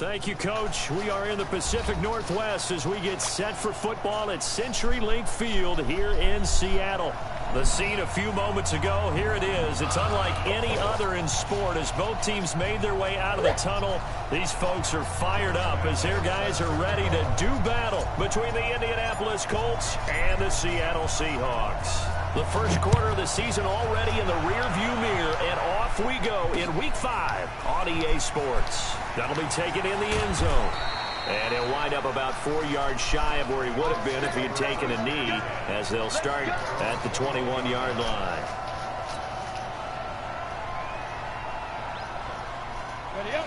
Thank you, Coach. We are in the Pacific Northwest as we get set for football at CenturyLink Field here in Seattle. The scene a few moments ago, here it is. It's unlike any other in sport as both teams made their way out of the tunnel. These folks are fired up as their guys are ready to do battle between the Indianapolis Colts and the Seattle Seahawks. The first quarter of the season already in the rearview mirror, and off we go in Week 5 on EA Sports. That'll be taken in the end zone. And he'll wind up about 4 yards shy of where he would have been if he had taken a knee, as they'll start at the 21-yard line. Ready up.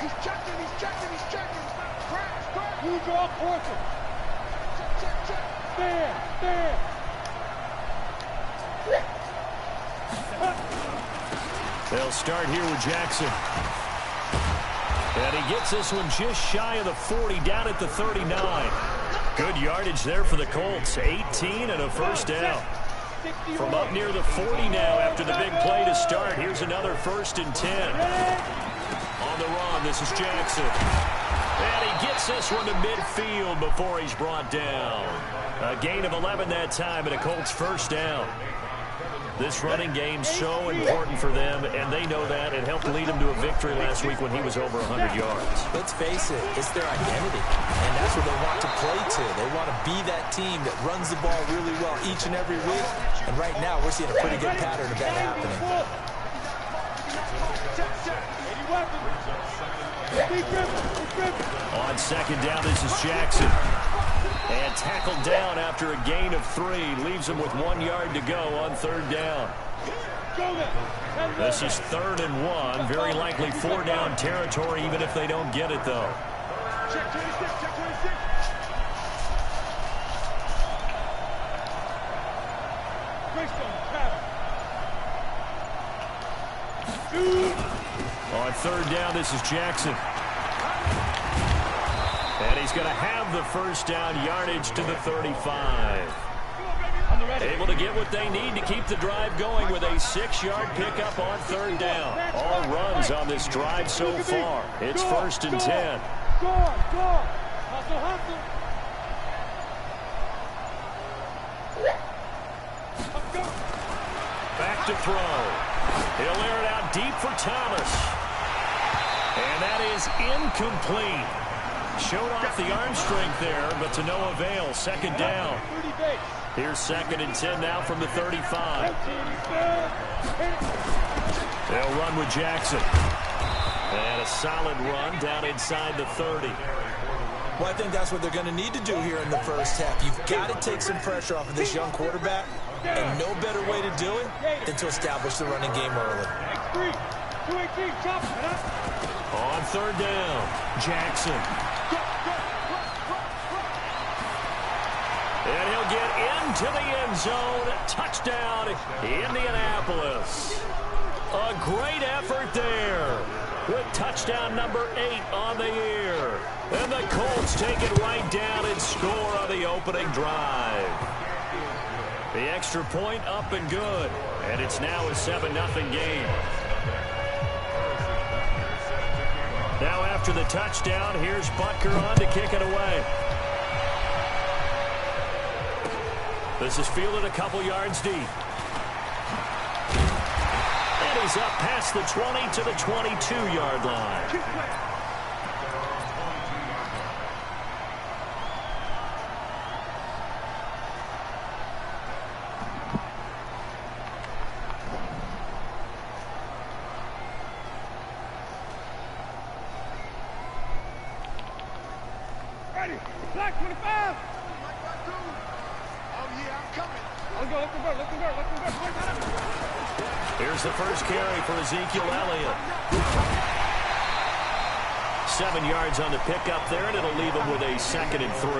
He's checking. Crash. You draw quarter. Check. Stand. They'll start here with Jackson. And he gets this one just shy of the 40, down at the 39. Good yardage there for the Colts. 18 and a first down. From up near the 40 now after the big play to start. Here's another 1st and 10. On the run, this is Jackson. And he gets this one to midfield before he's brought down. A gain of 11 that time and a Colts first down. This running game so important for them, and they know that. It helped lead them to a victory last week when he was over 100 yards. Let's face it, it's their identity, and that's what they want to play to. They want to be that team that runs the ball really well each and every week, and right now we're seeing a pretty good pattern of that happening. On second down, this is Jackson. And tackled down after a gain of 3. Leaves him with 1 yard to go on 3rd down. This is 3rd and 1. Very likely 4-down territory, even if they don't get it, though. On 3rd down, this is Jackson. And he's going to have the first down, yardage to the 35. Able to get what they need to keep the drive going with a 6-yard pickup on 3rd down. All runs on this drive so far. It's 1st and 10. Back to throw. He'll air it out deep for Thomas. And that is incomplete. Showed off the arm strength there, but to no avail. 2nd down. Here's 2nd and 10 now from the 35. They'll run with Jackson. And a solid run down inside the 30. Well, I think that's what they're going to need to do here in the first half. You've got to take some pressure off of this young quarterback, and no better way to do it than to establish the running game early. On 3rd down, Jackson. And he'll get into the end zone. Touchdown, Indianapolis. A great effort there with touchdown number 8 on the year. And the Colts take it right down and score on the opening drive. The extra point up and good. And it's now a 7-0 game. Now after the touchdown, here's Butker on to kick it away. This is fielded a couple yards deep. And he's up past the 20 to the 22-yard line. Ready. Black 25. Here's the first carry for Ezekiel Elliott. 7 yards on the pickup there, and it'll leave him with a 2nd and 3.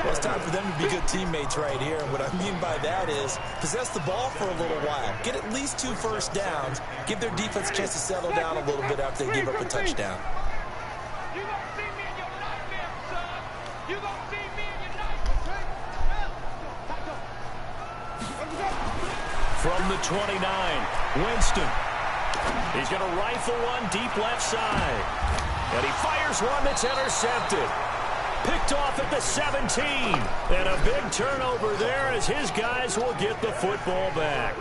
Well, it's time for them to be good teammates right here. And what I mean by that is possess the ball for a little while. Get at least 2 first downs. Give their defense a chance to settle down a little bit after they give up a touchdown. From the 29, Winston. He's going to rifle one deep left side. And he fires one that's intercepted. Picked off at the 17. And a big turnover there as his guys will get the football back.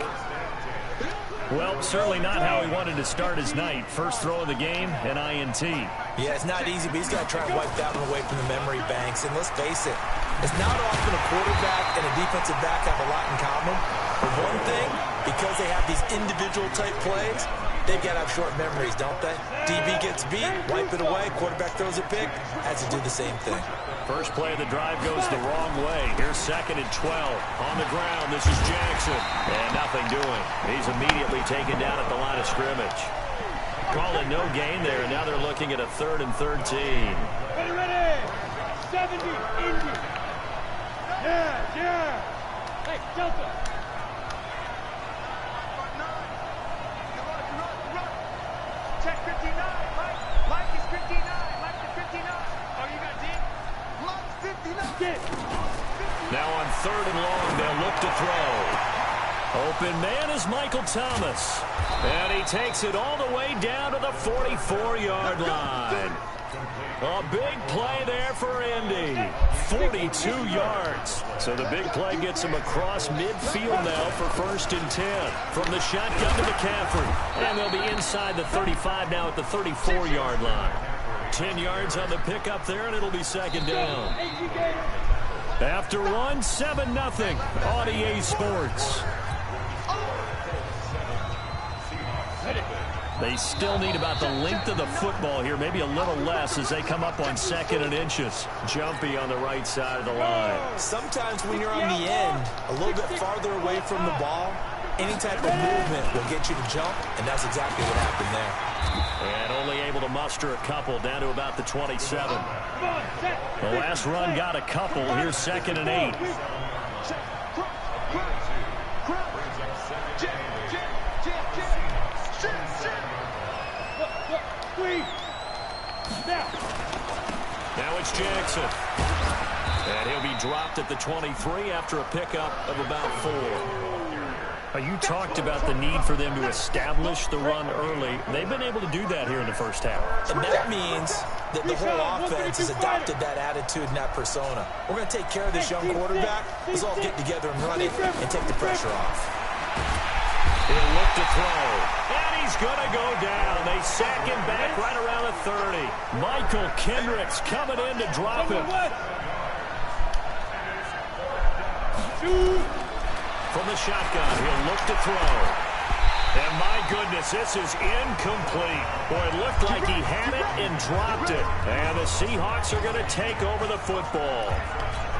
Well, certainly not how he wanted to start his night. First throw of the game, an INT. Yeah, it's not easy, but he's got to try and wipe that one away from the memory banks. And let's face it, it's not often a quarterback and a defensive back have a lot in common. For one thing, because they have these individual type plays, they've got to have short memories, don't they? DB gets beat, wipe it away, quarterback throws a pick, has to do the same thing. First play of the drive goes the wrong way. Here's 2nd and 12. On the ground, this is Jackson. And nothing doing. He's immediately taken down at the line of scrimmage. Call it no gain there, and now they're looking at a 3rd and 13. Ready, ready. 70, Indy. Yeah. Hey, Delta. Check 59, Mike. Mike is 59. Mike is 59. Oh, you got deep? Mike 59. Now on 3rd and long, they'll look to throw. Open man is Michael Thomas. And he takes it all the way down to the 44-yard line. A big play there for Indy. 42 yards. So the big play gets him across midfield now for 1st and 10. From the shotgun to McCaffrey. And they'll be inside the 35 now at the 34-yard line. 10 yards on the pickup there, and it'll be 2nd down. After one, 7-0 on EA Sports. They still need about the length of the football here, maybe a little less as they come up on 2nd and inches. Jumpy on the right side of the line. Sometimes when you're on the end, a little bit farther away from the ball, any type of movement will get you to jump, and that's exactly what happened there. And only able to muster a couple down to about the 27. The last run got a couple. Here's 2nd and 8. Now it's Jackson. And he'll be dropped at the 23 after a pickup of about 4. You talked about the need for them to establish the run early. They've been able to do that here in the first half. And that means that the whole offense has adopted that attitude and that persona. We're going to take care of this young quarterback. Let's all get together and run it and take the pressure off. He'll look to throw. And he's going to go down. They sack him back right around the 30. Michael Kendricks coming in to drop him. From the shotgun, he'll look to throw. And my goodness, this is incomplete. Boy, it looked like he had it and dropped it. And the Seahawks are going to take over the football.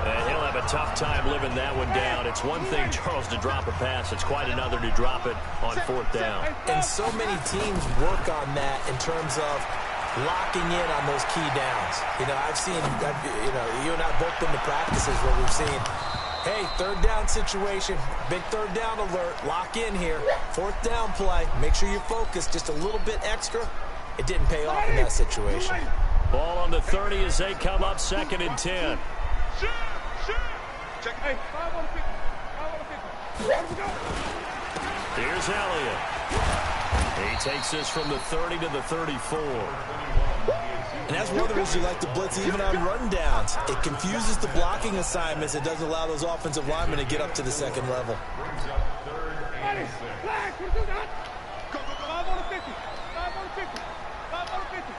And he'll have a tough time living that one down. It's one thing, Charles, to drop a pass. It's quite another to drop it on 4th down. And so many teams work on that in terms of locking in on those key downs. I've seen, you and I both been to practices where we've seen, hey, 3rd down situation, big 3rd down alert, lock in here, 4th down play, make sure you focus just a little bit extra. It didn't pay off in that situation. Ball on the 30 as they come up 2nd and 10. Check. Hey, 5 on the 50. 5 on the 50. Here's Elliott. He takes this from the 30 to the 34. And that's one of the reasons you like to blitz even on rundowns. It confuses the blocking assignments. It doesn't allow those offensive linemen to get up to the 2nd level. Ready. Flag. Go. 5 on the 50. 5 on the 50. 5 on the 50.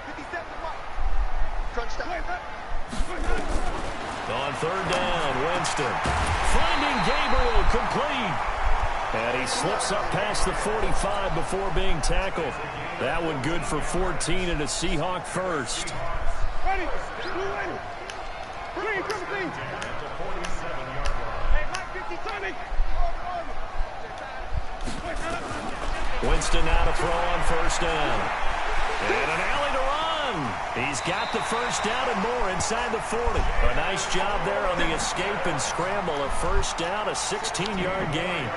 57 Mike. Crunch down. On 3rd down, Winston. Finding Gabriel complete. And he slips up past the 45 before being tackled. That one good for 14 and a Seahawk first. Ready. Clean. Hey, Mike 50, Tommy. Winston now to throw on 1st down. And an alley to run. He's got the 1st down and more inside the 40. A nice job there on the escape and scramble. A 1st down, a 16-yard gain.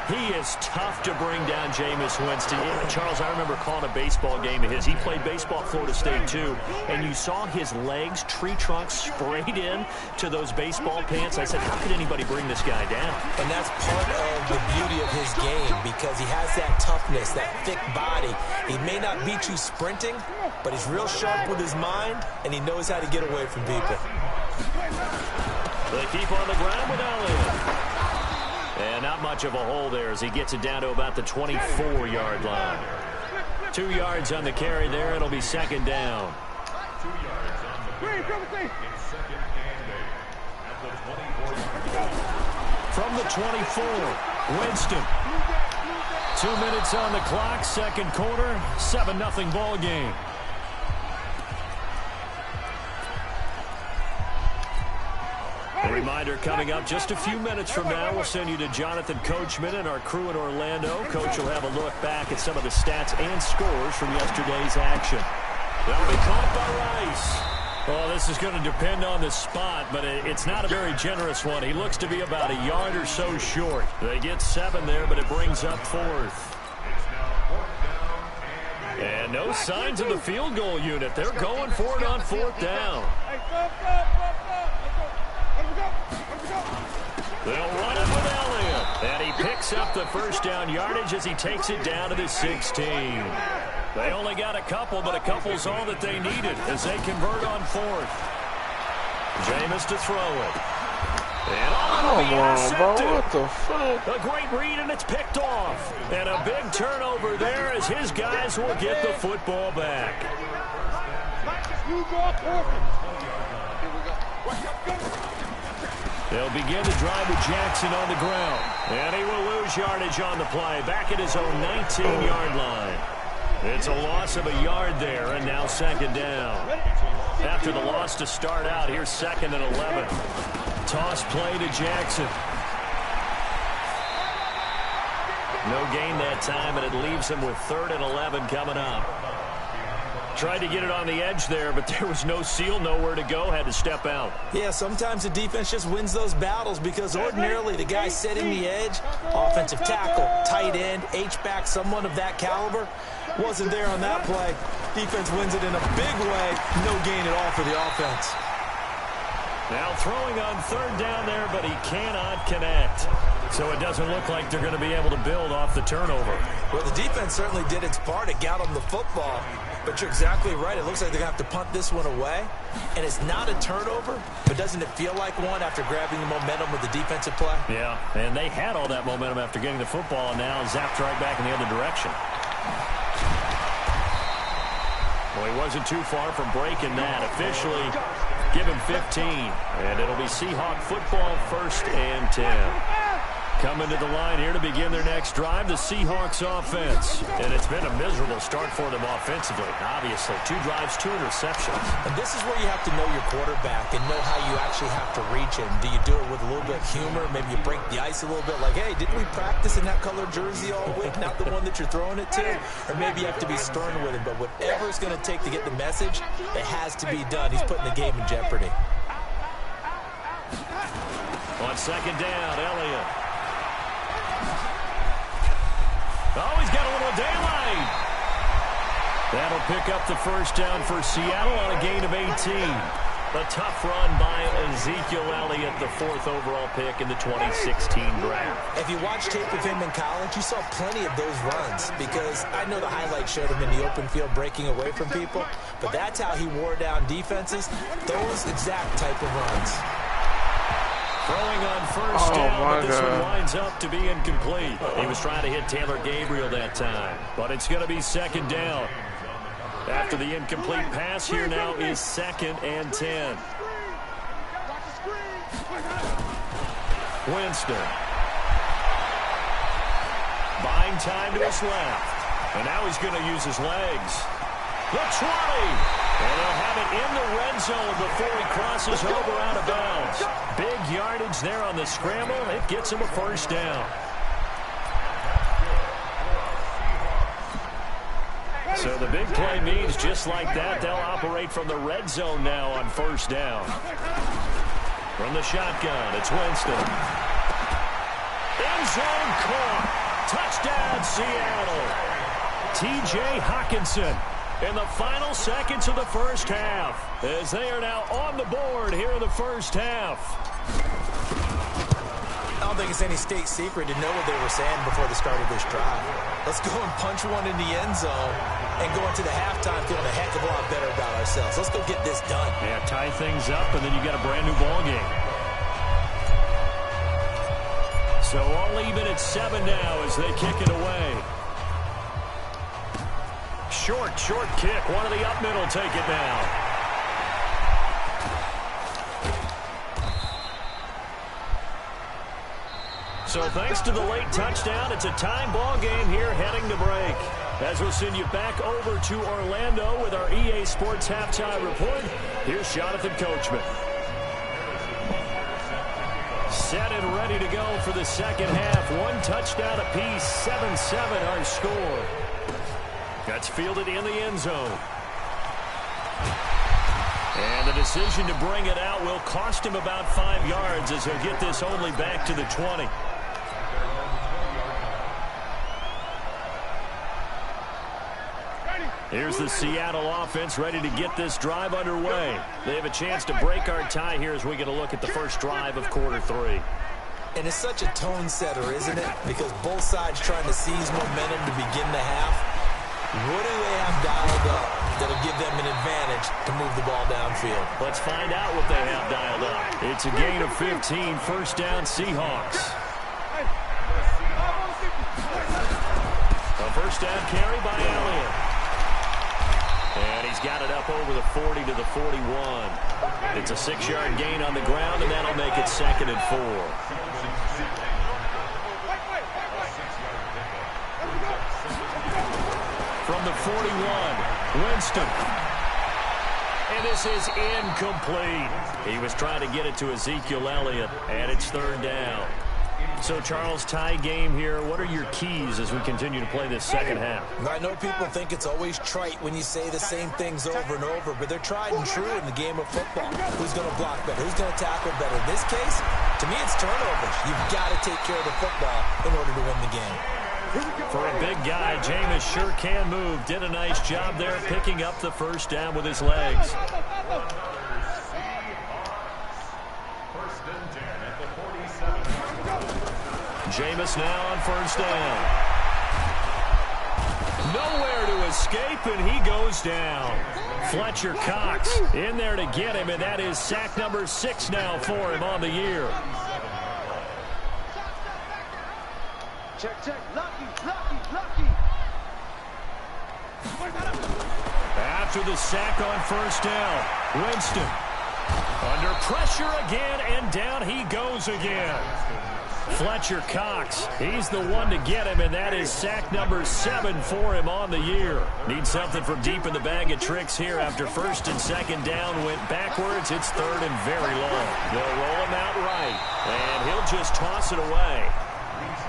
He is tough to bring down, Jameis Winston. Charles, I remember calling a baseball game of his. He played baseball at Florida State, too, and you saw his legs, tree trunks sprayed in to those baseball pants. I said, how could anybody bring this guy down? And that's part of the beauty of his game because he has that toughness, that thick body. He may not beat you sprinting, but he's real sharp with his mind, and he knows how to get away from people. They keep on the ground with Elliott. And not much of a hole there as he gets it down to about the 24-yard line. 2 yards on the carry there. It'll be second down. 2 yards on the carry. Second and 8 at the 24. From the 24, Winston. 2 minutes on the clock, second quarter, 7-0 ball game. A reminder coming up just a few minutes from now. We'll send you to Jonathan Coachman and our crew in Orlando. Coach will have a look back at some of the stats and scores from yesterday's action. They'll be caught by Rice. Well, this is going to depend on the spot, but it's not a very generous one. He looks to be about a yard or so short. They get 7 there, but it brings up 4th. And no signs of the field goal unit. They're going for it on 4th down. They'll run it with Elliott. And he picks up the first down yardage as he takes it down to the 16. They only got a couple, but a couple's all that they needed as they convert on 4th. Jameis to throw it. And what the fuck? A great read, and it's picked off. And a big turnover there as his guys will get the football back. They'll begin the drive with Jackson on the ground. And he will lose yardage on the play. Back at his own 19-yard line. It's a loss of a yard there, and now second down. After the loss to start out, here's 2nd and 11. Toss play to Jackson. No gain that time, and it leaves him with 3rd and 11 coming up. Tried to get it on the edge there, but there was no seal, nowhere to go, had to step out. Yeah, sometimes the defense just wins those battles because ordinarily the guy setting the edge, offensive tackle, tight end, H-back, someone of that caliber, wasn't there on that play. Defense wins it in a big way. No gain at all for the offense. Now throwing on 3rd down there, but he cannot connect. So it doesn't look like they're going to be able to build off the turnover. Well, the defense certainly did its part. It got them the football. But you're exactly right. It looks like they're going to have to punt this one away. And it's not a turnover, but doesn't it feel like one after grabbing the momentum with the defensive play? Yeah, and they had all that momentum after getting the football, and now zapped right back in the other direction. Well, he wasn't too far from breaking that. Officially, give him 15. And it'll be Seahawk football, 1st and 10. Coming to the line here to begin their next drive, the Seahawks offense. And it's been a miserable start for them offensively, obviously. 2 drives, 2 interceptions. And this is where you have to know your quarterback and know how you actually have to reach him. Do you do it with a little bit of humor? Maybe you break the ice a little bit like, hey, didn't we practice in that color jersey all week? Not the one that you're throwing it to? Or maybe you have to be stern with him. But whatever it's going to take to get the message, it has to be done. He's putting the game in jeopardy. On 2nd down, Elliott. Oh, he's got a little daylight. That'll pick up the first down for Seattle on a gain of 18. A tough run by Ezekiel Elliott, the 4th overall pick in the 2016 draft. If you watch tape of him in college, you saw plenty of those runs because I know the highlights showed him in the open field breaking away from people, but that's how he wore down defenses, those exact type of runs. Throwing on 1st down, but this one winds up to be incomplete. He was trying to hit Taylor Gabriel that time, but it's going to be 2nd down. After the incomplete pass, here now is 2nd and 10. Winston. Buying time to his left. And now he's going to use his legs. The 20. And they'll have it in the red zone before he crosses over out of bounds. Big yardage there on the scramble. It gets him a 1st down. So the big play means just like that, they'll operate from the red zone now on 1st down. From the shotgun, it's Winston. End zone caught. Touchdown, Seattle. T.J. Hockenson in the final seconds of the first half, as they are now on the board here in the first half. I don't think it's any state secret to know what they were saying before the start of this drive. Let's go and punch one in the end zone and go into the halftime feeling a heck of a lot better about ourselves. Let's go get this done. Yeah, tie things up, and then you got a brand new ball game. So all even at 7 now as they kick it away. Short kick. One of the up middle take it now. So thanks to the late touchdown, it's a time ball game here heading to break. As we'll send you back over to Orlando with our EA Sports Halftime Report, here's Jonathan Coachman. Set and ready to go for the second half. One touchdown apiece, 7-7 our score. That's fielded in the end zone. And the decision to bring it out will cost him about 5 yards as he'll get this only back to the 20. Here's the Seattle offense ready to get this drive underway. They have a chance to break our tie here as we get a look at the first drive of quarter 3. And it's such a tone setter, isn't it? Because both sides trying to seize momentum to begin the half. What do they have dialed up that'll give them an advantage to move the ball downfield? Let's find out what they have dialed up. It's a gain of 15, first down Seahawks. A first down carry by Elliott. And he's got it up over the 40 to the 41. It's a 6-yard gain on the ground, and that'll make it 2nd and 4. From the 41, Winston. And this is incomplete. He was trying to get it to Ezekiel Elliott, and it's 3rd down. So, Charles, tie game here. What are your keys as we continue to play this second half? I know people think it's always trite when you say the same things over and over, but they're tried and true in the game of football. Who's going to block better? Who's going to tackle better? In this case, to me, it's turnovers. You've got to take care of the football in order to win the game. For a big guy, Jameis sure can move. Did a nice job there picking up the first down with his legs. Jameis now on first down. Nowhere to escape, and he goes down. Fletcher Cox in there to get him, and that is sack number 6 now for him on the year. Check. Lucky. After the sack on first down, Winston under pressure again, and down he goes again. Fletcher Cox, he's the one to get him, and that is sack number 7 for him on the year. Needs something from deep in the bag of tricks here after first and second down went backwards. It's 3rd and very long. They'll roll him out right, and he'll just toss it away.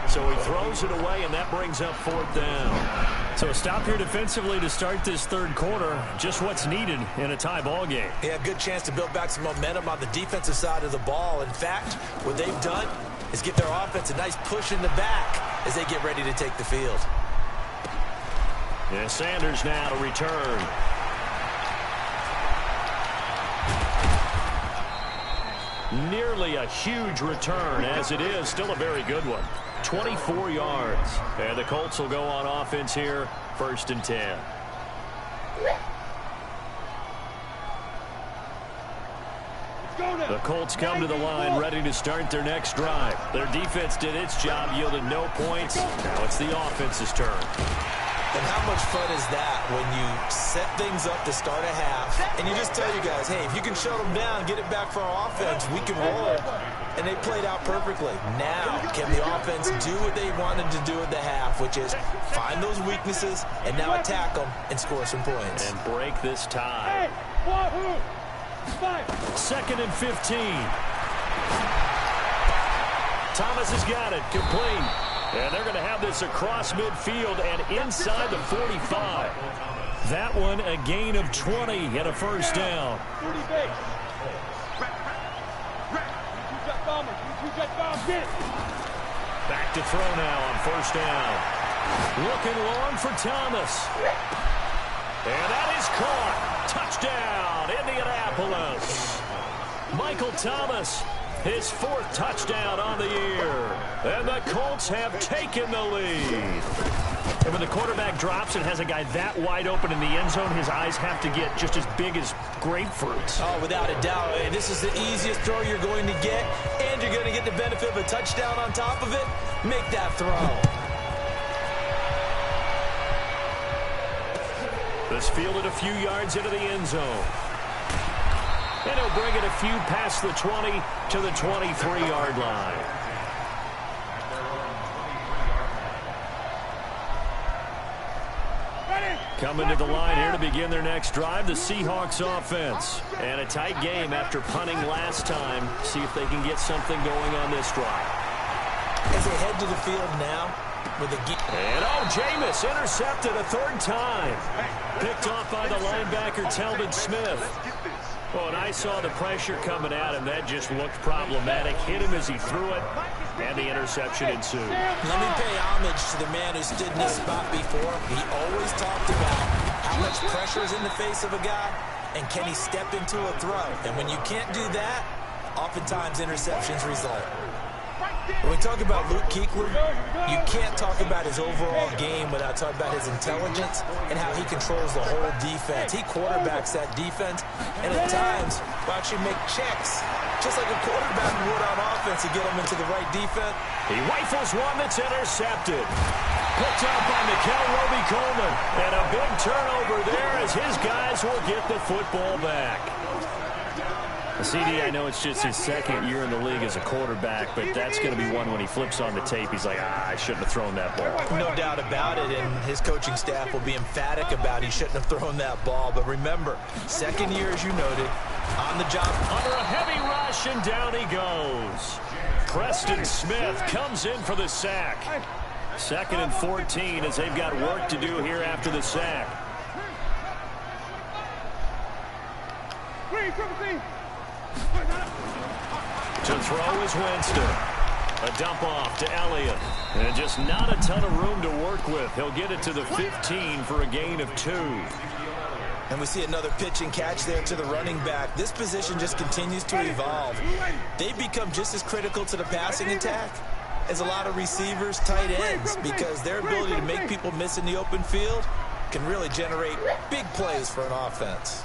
So he throws it away, and that brings up 4th down. So a stop here defensively to start this 3rd quarter. Just what's needed in a tie ball game. Yeah, good chance to build back some momentum on the defensive side of the ball. In fact, what they've done is get their offense a nice push in the back as they get ready to take the field. Yeah, Sanders now to return. Nearly a huge return, as it is still a very good one. 24 yards. And the Colts will go on offense here, 1st and 10. The Colts come to the line ready to start their next drive. Their defense did its job, yielded no points. Now it's the offense's turn. And how much fun is that when you set things up to start a half and you just tell you guys, hey, if you can shut them down, get it back for our offense, we can roll it. And they played out perfectly. Now, can the offense do what they wanted to do at the half, which is find those weaknesses and now attack them and score some points. And break this tie. 2nd and 15. Thomas has got it, complete. And they're going to have this across midfield and inside the 45. That one a gain of 20 and a first down. Back to throw now on first down. Looking long for Thomas. And that is caught. Touchdown, Indianapolis. Michael Thomas, his 4th touchdown on the year. And the Colts have taken the lead. And when the quarterback drops and has a guy that wide open in the end zone, his eyes have to get just as big as grapefruits. Oh, without a doubt. This is the easiest throw you're going to get, and you're going to get the benefit of a touchdown on top of it. Make that throw. This fielded a few yards into the end zone. And he'll bring it a few past the 20 to the 23-yard line. Coming to the line here to begin their next drive, the Seahawks offense. And a tight game after punting last time. See if they can get something going on this drive. As they head to the field now with a... And Jameis intercepted a 3rd time. Picked off by the linebacker, Telvin Smith. Oh, and I saw the pressure coming at him. That just looked problematic. Hit him as he threw it, and the interception ensued. Let me pay homage to the man who stood in this spot before. He always talked about how much pressure is in the face of a guy, and can he step into a throw. And when you can't do that, oftentimes interceptions result. When we talk about Luke Kuechly, you can't talk about his overall game without talking about his intelligence and how he controls the whole defense. He quarterbacks that defense, and at times will actually make checks, just like a quarterback would on offense to get him into the right defense. He rifles one that's intercepted. Picked up by Mikel Roby-Coleman. And a big turnover there as his guys will get the football back. CD, I know it's just his 2nd year in the league as a quarterback, but that's going to be one when he flips on the tape. He's like, I shouldn't have thrown that ball. No doubt about it, and his coaching staff will be emphatic about he shouldn't have thrown that ball. But remember, 2nd year, as you noted, on the job. Under a heavy rush, and down he goes. Preston Smith comes in for the sack. 2nd and 14 as they've got work to do here after the sack. To throw is Winston. A dump off to Elliott. And just not a ton of room to work with. He'll get it to the 15 for a gain of 2. And we see another pitch and catch there to the running back. This position just continues to evolve. They become just as critical to the passing attack as a lot of receivers, tight ends, because their ability to make people miss in the open field can really generate big plays for an offense.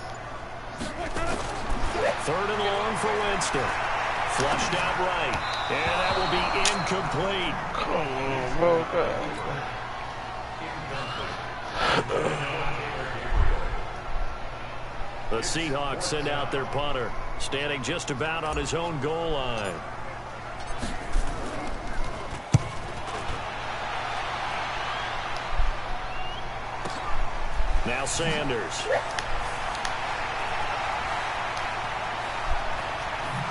3rd and long for Winston. Flushed out right. And that will be incomplete. Come on, bro. The Seahawks send out their punter, standing just about on his own goal line. Now Sanders.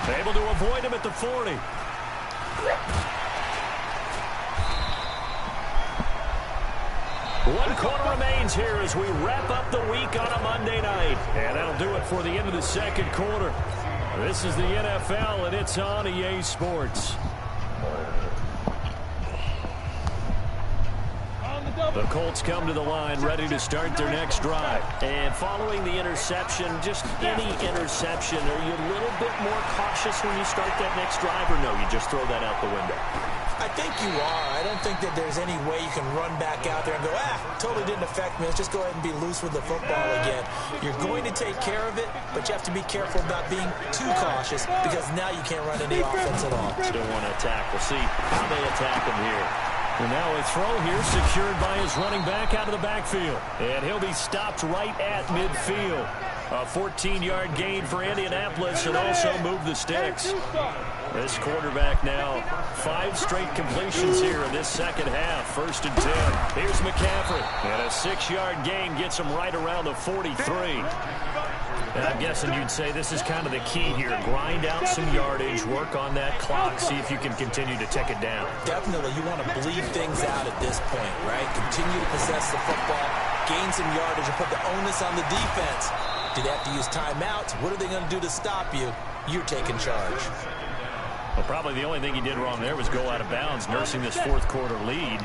Able to avoid him at the 40. One quarter remains here as we wrap up the week on a Monday night. And that'll do it for the end of the 2nd quarter. This is the NFL, and it's on EA Sports. The Colts come to the line ready to start their next drive. And following the interception, just any interception, are you a little bit more cautious when you start that next drive, or no, you just throw that out the window? I think you are. I don't think that there's any way you can run back out there and go, totally didn't affect me. Let's just go ahead and be loose with the football again. You're going to take care of it, but you have to be careful about being too cautious because now you can't run any offense at all. Still want to attack. We'll see how they attack him here. And now a throw here secured by his running back out of the backfield. And he'll be stopped right at midfield. A 14-yard gain for Indianapolis and also move the sticks. This quarterback now 5 straight completions here in this 2nd half. 1st and 10. Here's McCaffrey. And a 6-yard gain gets him right around the 43. And I'm guessing you'd say this is kind of the key here. Grind out some yardage, work on that clock, see if you can continue to tick it down. Definitely. You want to bleed things out at this point, right? Continue to possess the football, gain some yardage, and put the onus on the defense. Do they have to use timeouts? What are they going to do to stop you? You're taking charge. Well, probably the only thing he did wrong there was go out of bounds, nursing this fourth quarter lead.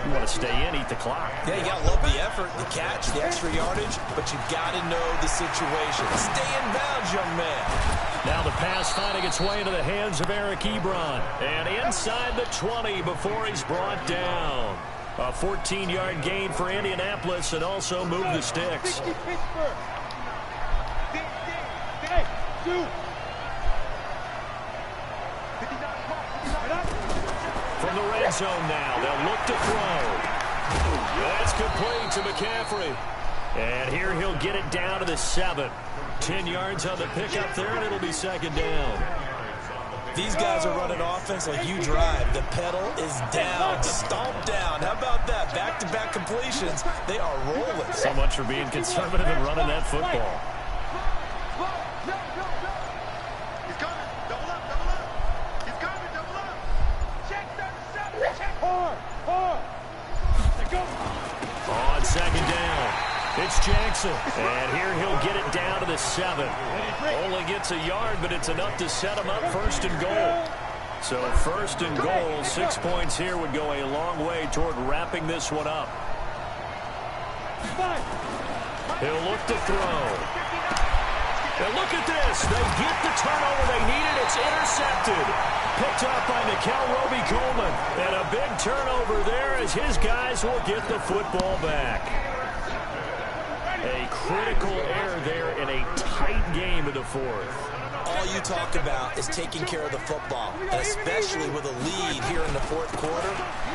You want to stay in, eat the clock. Yeah, you got to love the effort, the catch, the extra yardage, but you got to know the situation. Stay in bounds, young man. Now the pass finding its way into the hands of Eric Ebron. And inside the 20 before he's brought down. A 14-yard gain for Indianapolis and also move the sticks. From the red zone now, they'll look to throw. That's complete to McCaffrey. And here he'll get it down to the 7. 10 yards on the pickup there, and it'll be second down. These guys are running offense like you drive. The pedal is down, stomp down. How about that? Back-to-back completions. They are rolling. So much for being conservative and running that football. He's coming. Double up, double up. He's coming, double up. Check 37. Check. Four. Let's go. On second down, it's Jackson. And here he'll get it down to the 7. Only gets a yard, but it's enough to set him up first and goal. So first and goal, 6 points here would go a long way toward wrapping this one up. He'll look to throw. And look at this. They get the turnover they needed. It's intercepted. Picked up by Nickel Roby-Coleman. And a big turnover there as his guys will get the football back. A critical error there in a tight game in the fourth. All you talk about is taking care of the football, and especially with a lead here in the fourth quarter.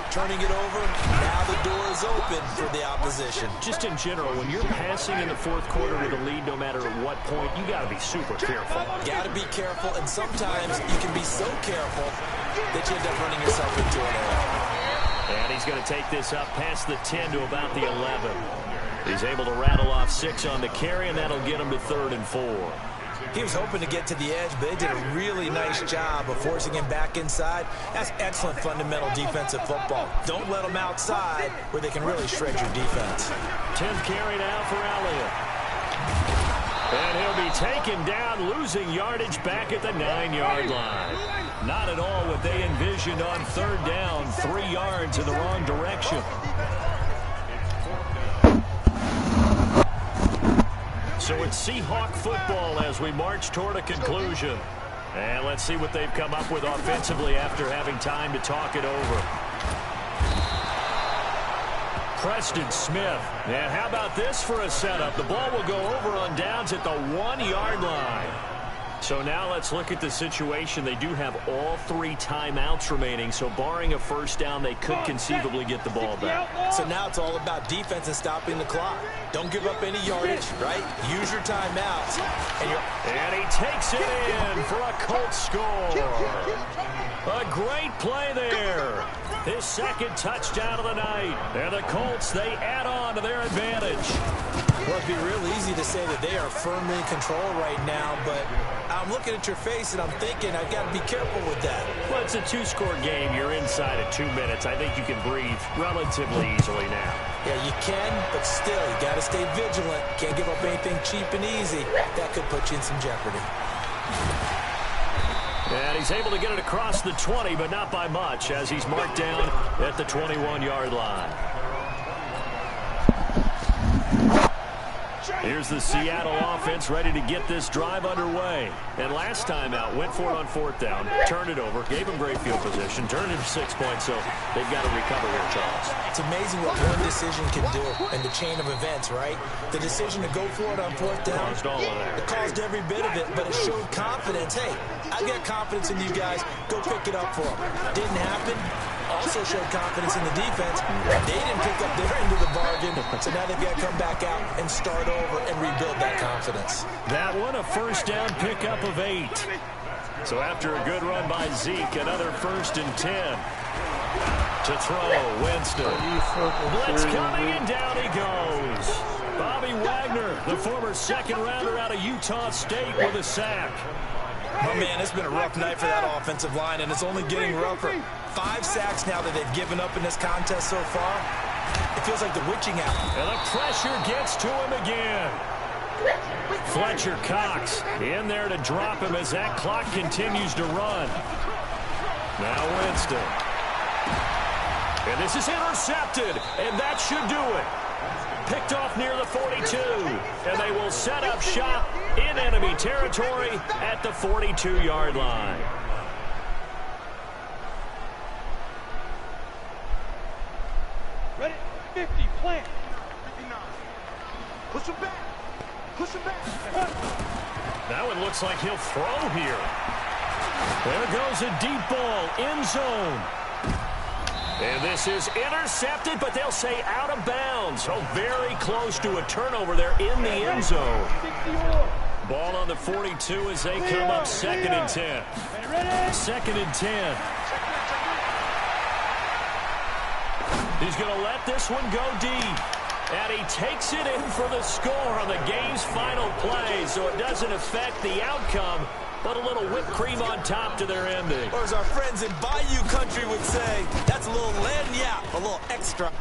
Turning it over, now the door is open for the opposition. Just in general, when you're passing in the fourth quarter with a lead, no matter at what point, you got to be super careful. Got to be careful, and sometimes you can be so careful that you end up running yourself into an error. And he's going to take this up past the 10 to about the 11. He's able to rattle off 6 on the carry, and that'll get him to 3rd and 4. He was hoping to get to the edge, but they did a really nice job of forcing him back inside. That's excellent fundamental defensive football. Don't let them outside where they can really shred your defense. 10th carry now for Elliott. And he'll be taken down, losing yardage back at the 9-yard line. Not at all what they envisioned on 3rd down, 3 yards in the wrong direction. So it's Seahawk football as we march toward a conclusion. And let's see what they've come up with offensively after having time to talk it over. Preston Smith. And how about this for a setup? The ball will go over on downs at the 1-yard line. So now let's look at the situation. They do have all 3 timeouts remaining, so barring a first down, they could conceivably get the ball back. So now it's all about defense and stopping the clock. Don't give up any yardage, right? Use your timeouts. And he takes it in for a Colts score. A great play there. His 2nd touchdown of the night. And the Colts, they add on to their advantage. Well, it'd be real easy to say that they are firmly in control right now, but I'm looking at your face and I'm thinking I've got to be careful with that. Well, it's a 2-score game. You're inside at 2 minutes. I think you can breathe relatively easily now. Yeah, you can, but still, you got to stay vigilant. Can't give up anything cheap and easy. That could put you in some jeopardy. And he's able to get it across the 20, but not by much, as he's marked down at the 21-yard line. Here's the Seattle offense ready to get this drive underway. And last time out, went for it on 4th down, turned it over, gave him great field position, turned it to 6 points, so they've got to recover here, Charles. It's amazing what one decision can do in the chain of events, right? The decision to go for it on 4th down, Caused all of that. It caused every bit of it, but it showed confidence. Hey, I got confidence in you guys. Go pick it up for them. Didn't happen. Also showed confidence in the defense. They didn't pick up their end of the bargain, so now they've got to come back out and start over and rebuild that confidence. That one, a first down pickup of 8. So after a good run by Zeke, another 1st and 10. To throw, Winston. Blitz coming, and down he goes. Bobby Wagner, the former 2nd-rounder out of Utah State, with a sack. Oh, man, it's been a rough night for that offensive line, and it's only getting rougher. 5 sacks now that they've given up in this contest so far. It feels like the witching hour. And the pressure gets to him again. Fletcher Cox in there to drop him as that clock continues to run. Now Winston. And this is intercepted, and that should do it. Picked off near the 42, and they will set up shop in enemy territory at the 42-yard line. Ready? 50, plant. 59. Push him back. Push him back. Now it looks like he'll throw here. There goes a deep ball, end zone. And this is intercepted, but they'll say out of bounds. So very close to a turnover there in the end zone. Ball on the 42 as they come up 2nd and 10. 2nd and 10. He's going to let this one go deep. And he takes it in for the score on the game's final play. So it doesn't affect the outcome, but a little whipped cream on top to their ending. Or as our friends in Bayou Country would say, that's a little lagniappe, a little extra.